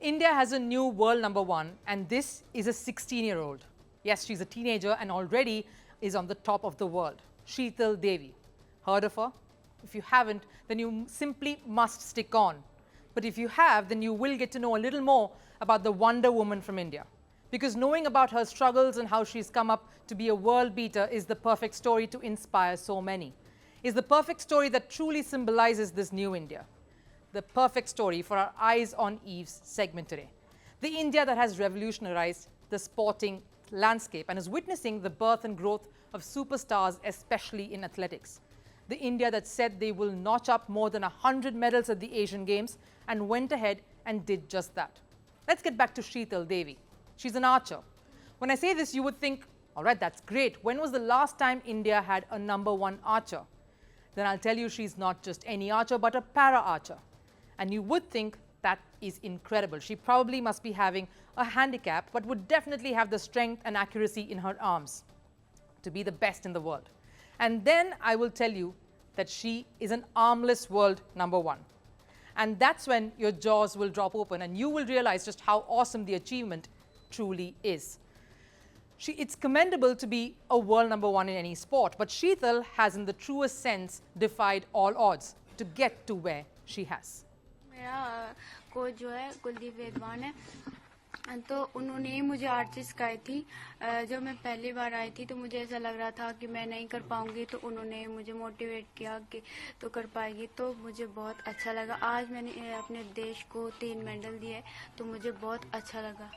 India has a new world number one, and this is a 16-year-old. Yes, she's a teenager and already is on the top of the world. Sheetal Devi. Heard of her? If you haven't, then you simply must stick on. But if you have, then you will get to know a little more about the Wonder Woman from India. Because knowing about her struggles and how she's come up to be a world beater is the perfect story to inspire so many. Is the perfect story that truly symbolizes this new India. The perfect story for our Eyes on Eve's segment today. The India that has revolutionized the sporting landscape and is witnessing the birth and growth of superstars, especially in athletics. The India that said they will notch up more than 100 medals at the Asian Games and went ahead and did just that. Let's get back to Sheetal Devi. She's an archer. When I say this, you would think, all right, that's great. When was the last time India had a #1 archer? Then I'll tell you she's not just any archer, but a para-archer. And you would think that is incredible. She probably must be having a handicap, but would definitely have the strength and accuracy in her arms to be the best in the world. And then I will tell you that she is an armless world #1. And that's when your jaws will drop open and you will realize just how awesome the achievement truly is. It's commendable to be a world #1 in any sport, but Sheetal has in the truest sense defied all odds to get to where she has. मेरा coach जो है कुलदीप वेदवान है, तो उन्होंने ही मुझे archery सिखाई थी। जब मैं पहली बार आई थी तो मुझे ऐसा लग रहा था कि मैं नहीं कर पाऊंगी, तो उन्होंने मुझे मोटिवेट किया कि तो कर पाएगी, तो मुझे बहुत अच्छा लगा। आज मैंने अपने देश को 3 मेडल दिए, तो मुझे बहुत अच्छा लगा।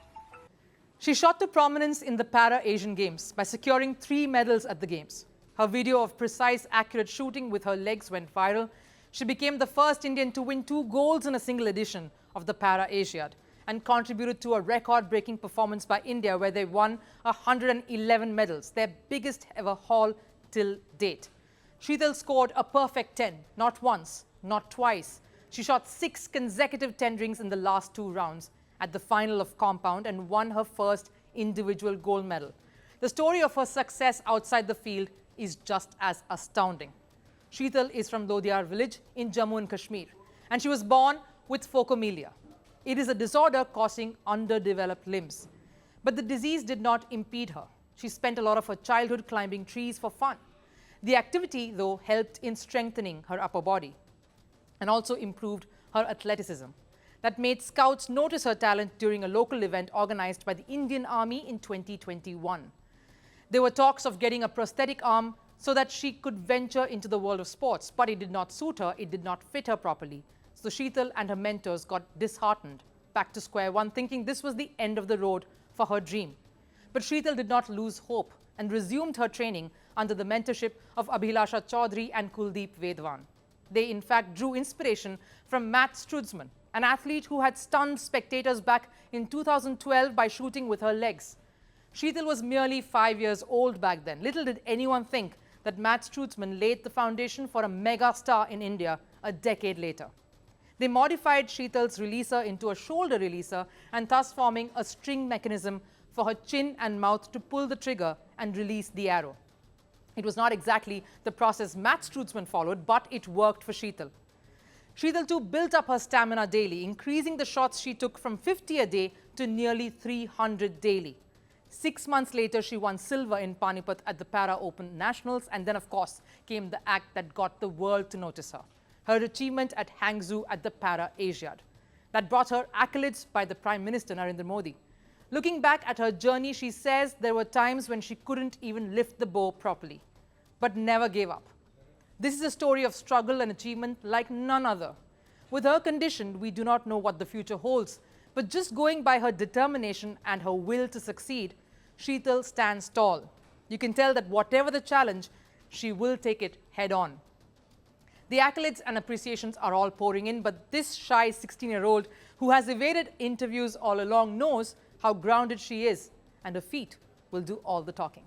She shot to prominence in the Para-Asian Games by securing 3 medals at the Games. Her video of precise, accurate shooting with her legs went viral. She became the first Indian to win 2 golds in a single edition of the Para-Asiad and contributed to a record-breaking performance by India where they won 111 medals, their biggest ever haul till date. Sheetal scored a perfect 10, not once, not twice. She shot 6 consecutive 10 rings in the last 2 rounds at the final of compound and won her first individual gold medal. The story of her success outside the field is just as astounding. Sheetal is from Lodiyar village in Jammu and Kashmir, and she was born with phocomelia. It is a disorder causing underdeveloped limbs. But the disease did not impede her. She spent a lot of her childhood climbing trees for fun. The activity, though, helped in strengthening her upper body and also improved her athleticism. That made scouts notice her talent during a local event organized by the Indian Army in 2021. There were talks of getting a prosthetic arm so that she could venture into the world of sports, but it did not suit her, it did not fit her properly. So Sheetal and her mentors got disheartened, back to square one, thinking this was the end of the road for her dream. But Sheetal did not lose hope and resumed her training under the mentorship of Abhilasha Chaudhary and Kuldeep Vedwan. They in fact drew inspiration from Matt Strudzman, an athlete who had stunned spectators back in 2012 by shooting with her legs. Sheetal was merely 5 years old back then. Little did anyone think that Matt Strudzman laid the foundation for a mega star in India a decade later. They modified Sheetal's releaser into a shoulder releaser and thus forming a string mechanism for her chin and mouth to pull the trigger and release the arrow. It was not exactly the process Matt Strudzman followed, but it worked for Sheetal. Sheetal too built up her stamina daily, increasing the shots she took from 50 a day to nearly 300 daily. 6 months later, she won silver in Panipat at the Para Open Nationals, and then, of course, came the act that got the world to notice her. Her achievement at Hangzhou at the Para-Asiad. That brought her accolades by the Prime Minister, Narendra Modi. Looking back at her journey, she says there were times when she couldn't even lift the bow properly, but never gave up. This is a story of struggle and achievement like none other. With her condition, we do not know what the future holds, but just going by her determination and her will to succeed, Sheetal stands tall. You can tell that whatever the challenge, she will take it head on. The accolades and appreciations are all pouring in, but this shy 16-year-old who has evaded interviews all along knows how grounded she is, and her feet will do all the talking.